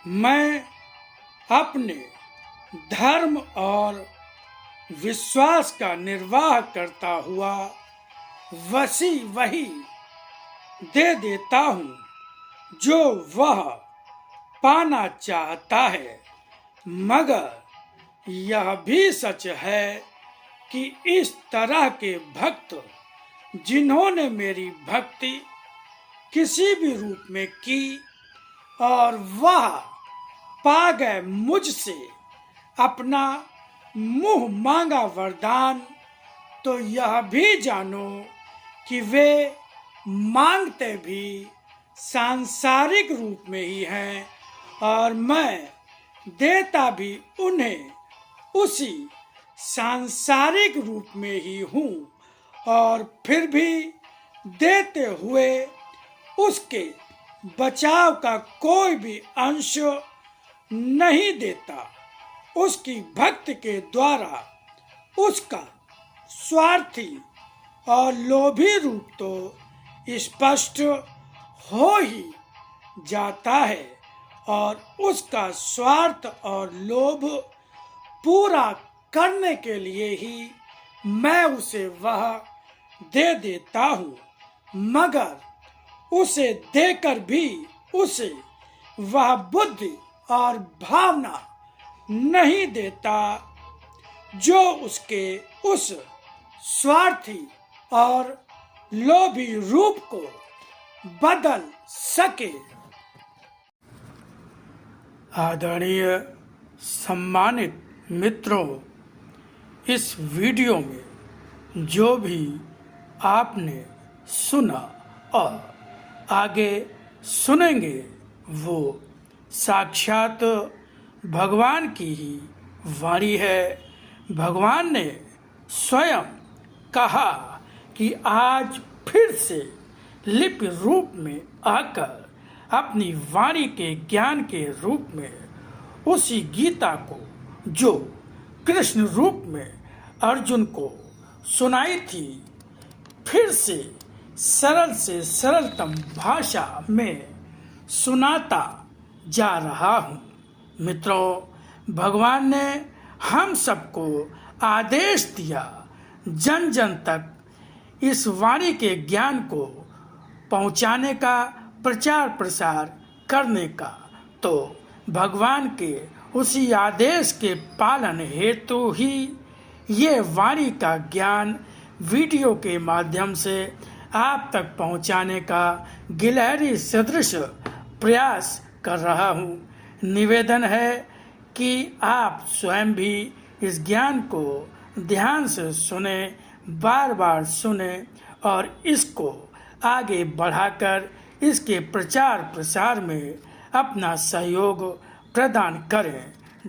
मैं अपने धर्म और विश्वास का निर्वाह करता हुआ वही दे देता हूँ जो वह पाना चाहता है। मगर यह भी सच है कि इस तरह के भक्त जिन्होंने मेरी भक्ति किसी भी रूप में की और वह पा गए मुझसे अपना मुंह मांगा वरदान, तो यह भी जानो कि वे मांगते भी सांसारिक रूप में ही हैं और मैं देता भी उन्हें उसी सांसारिक रूप में ही हूँ। और फिर भी देते हुए उसके बचाव का कोई भी अंश नहीं देता। उसकी भक्ति के द्वारा उसका स्वार्थी और लोभी रूप तो स्पष्ट हो ही जाता है और उसका स्वार्थ और लोभ पूरा करने के लिए ही मैं उसे वह दे देता हूँ। मगर उसे देकर भी उसे वह बुद्धि और भावना नहीं देता जो उसके उस स्वार्थी और लोभी रूप को बदल सके। आदरणीय सम्मानित मित्रों, इस वीडियो में जो भी आपने सुना और आगे सुनेंगे वो साक्षात भगवान की ही वाणी है। भगवान ने स्वयं कहा कि आज फिर से लिपि रूप में आकर अपनी वाणी के ज्ञान के रूप में उसी गीता को जो कृष्ण रूप में अर्जुन को सुनाई थी, फिर से सरलतम भाषा में सुनाता जा रहा हूँ। मित्रों, भगवान ने हम सबको आदेश दिया जन जन तक इस वाणी के ज्ञान को पहुँचाने का, प्रचार प्रसार करने का। तो भगवान के उसी आदेश के पालन हेतु ही ये वाणी का ज्ञान वीडियो के माध्यम से आप तक पहुंचाने का गिलहरी सदृश प्रयास कर रहा हूं। निवेदन है कि आप स्वयं भी इस ज्ञान को ध्यान से सुने, बार बार सुने और इसको आगे बढ़ाकर इसके प्रचार प्रसार में अपना सहयोग प्रदान करें।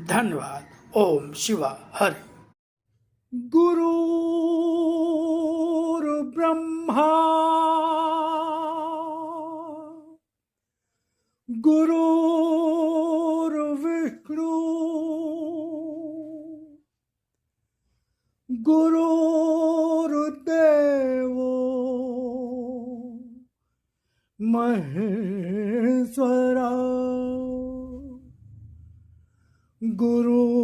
धन्यवाद। ओम शिवा हरि। गुरुर्ब्रह्मा गुरुर्विष्णु गुरुर्देवो महेश्वरा गुरुर्साक्षात्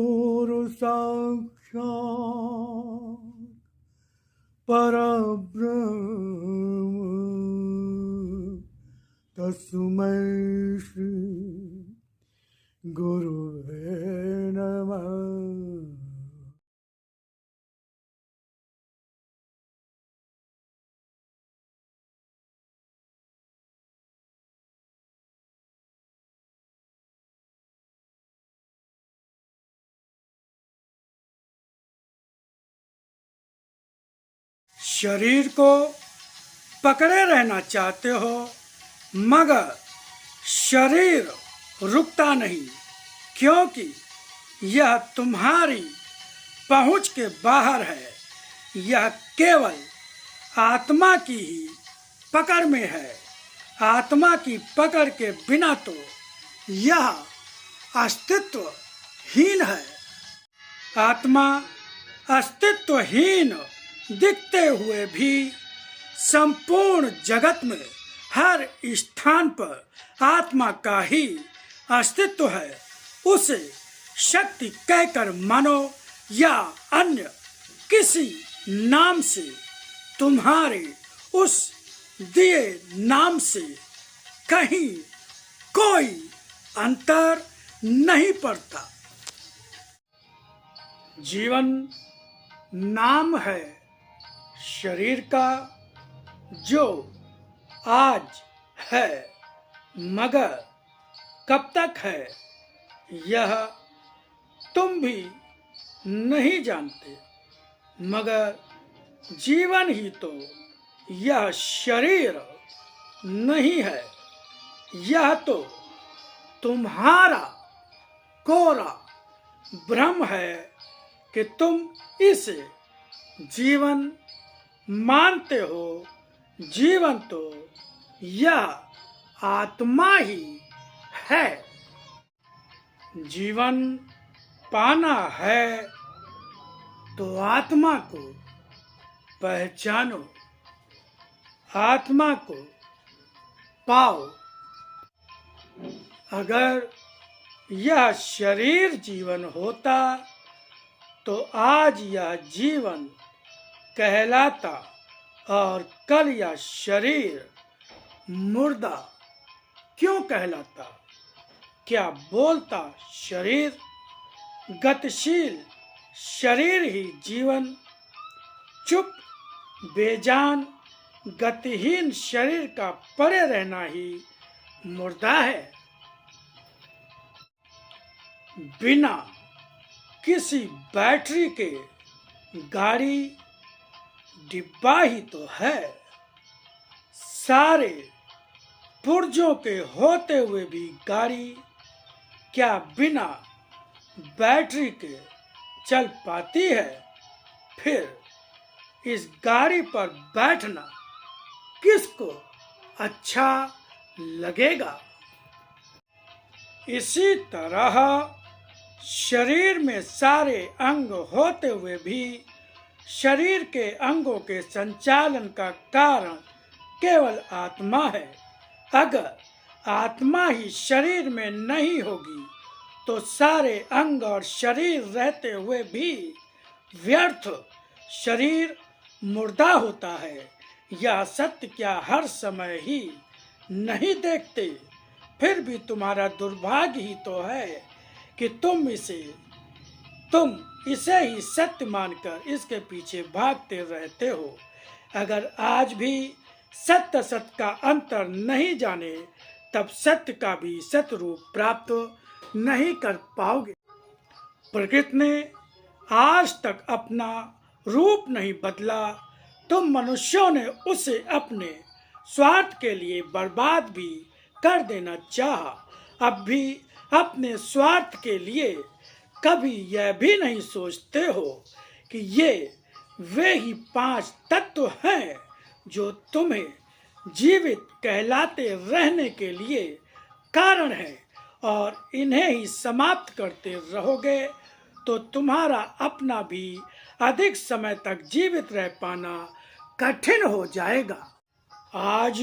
परब्रह्म तस्मै श्री गुरुवे नमः। शरीर को पकड़े रहना चाहते हो मगर शरीर रुकता नहीं, क्योंकि यह तुम्हारी पहुंच के बाहर है। यह केवल आत्मा की ही पकड़ में है। आत्मा की पकड़ के बिना तो यह अस्तित्वहीन है। आत्मा अस्तित्वहीन दिखते हुए भी संपूर्ण जगत में हर स्थान पर आत्मा का ही अस्तित्व है उसे शक्ति कहकर मानो या अन्य किसी नाम से तुम्हारे उस दिए नाम से कहीं कोई अंतर नहीं पड़ता। जीवन नाम है शरीर का जो आज है, मगर कब तक है यह तुम भी नहीं जानते। मगर जीवन ही तो यह शरीर नहीं है, यह तो तुम्हारा कोरा भ्रम है कि तुम इसे जीवन मानते हो। जीवन तो यह आत्मा ही है। जीवन पाना है तो आत्मा को पहचानो, आत्मा को पाओ। अगर यह शरीर जीवन होता तो आज यह जीवन कहलाता और कल यह शरीर मुर्दा क्यों कहलाता? क्या बोलता शरीर? गतिशील शरीर ही जीवन, चुप बेजान गतिहीन शरीर का पड़े रहना ही मुर्दा है। बिना किसी बैटरी के गाड़ी डिब्बा ही तो है। सारे पुर्जों के होते हुए भी गाड़ी क्या बिना बैटरी के चल पाती है? फिर इस गाड़ी पर बैठना किसको अच्छा लगेगा? इसी तरह शरीर में सारे अंग होते हुए भी शरीर के अंगों के संचालन का कारण केवल आत्मा है। अगर आत्मा ही शरीर में नहीं होगी तो सारे अंग और शरीर रहते हुए भी व्यर्थ, शरीर मुर्दा होता है। यह सत्य क्या हर समय ही नहीं देखते? फिर भी तुम्हारा दुर्भाग्य ही तो है कि तुम इसे ही सत्य मानकर इसके पीछे भागते रहते हो। अगर आज भी सत्य सत्य का अंतर नहीं जाने तब सत्य का भी सत्य रूप प्राप्त नहीं कर पाओगे। प्रकृति ने आज तक अपना रूप नहीं बदला। तुम मनुष्यों ने उसे अपने स्वार्थ के लिए बर्बाद भी कर देना चाहा। अब भी अपने स्वार्थ के लिए कभी यह भी नहीं सोचते हो कि ये वे ही 5 तत्व हैं जो तुम्हें जीवित कहलाते रहने के लिए कारण है, और इन्हें ही समाप्त करते रहोगे तो तुम्हारा अपना भी अधिक समय तक जीवित रह पाना कठिन हो जाएगा। आज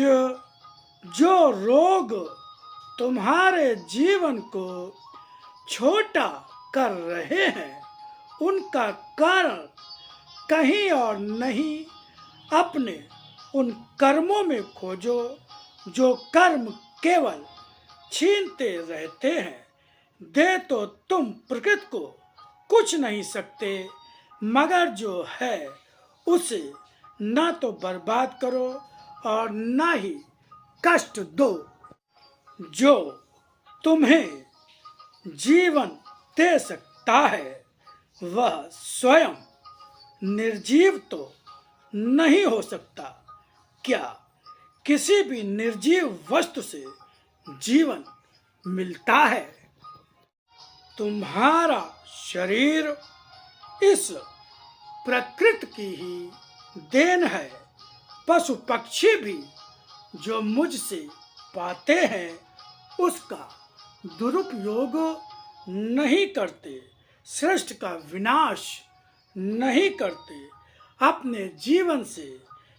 जो रोग तुम्हारे जीवन को छोटा कर रहे हैं उनका कारण कहीं और नहीं, अपने उन कर्मों में खोजो जो कर्म केवल छीनते रहते हैं। दे तो तुम प्रकृति को कुछ नहीं सकते, मगर जो है उसे ना तो बर्बाद करो और ना ही कष्ट दो। जो तुम्हें जीवन दे सकता है वह स्वयं निर्जीव तो नहीं हो सकता। क्या किसी भी निर्जीव वस्तु से जीवन मिलता है? तुम्हारा शरीर इस प्रकृति की ही देन है। पशु पक्षी भी जो मुझसे पाते हैं उसका दुरुपयोग नहीं करते, सृष्टि का विनाश नहीं करते, अपने जीवन से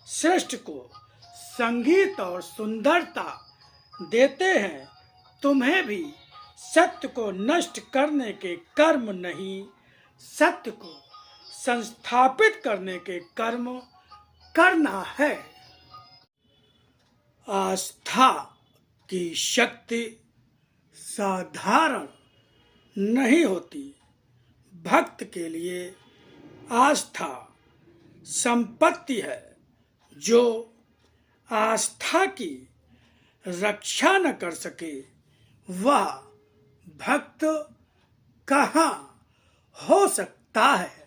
सृष्टि को संगीत और सुंदरता देते हैं। तुम्हें भी सत्य को नष्ट करने के कर्म नहीं, सत्य को संस्थापित करने के कर्म करना है। आस्था की शक्ति साधारण नहीं होती। भक्त के लिए आस्था संपत्ति है। जो आस्था की रक्षा न कर सके वह भक्त कहाँ हो सकता है।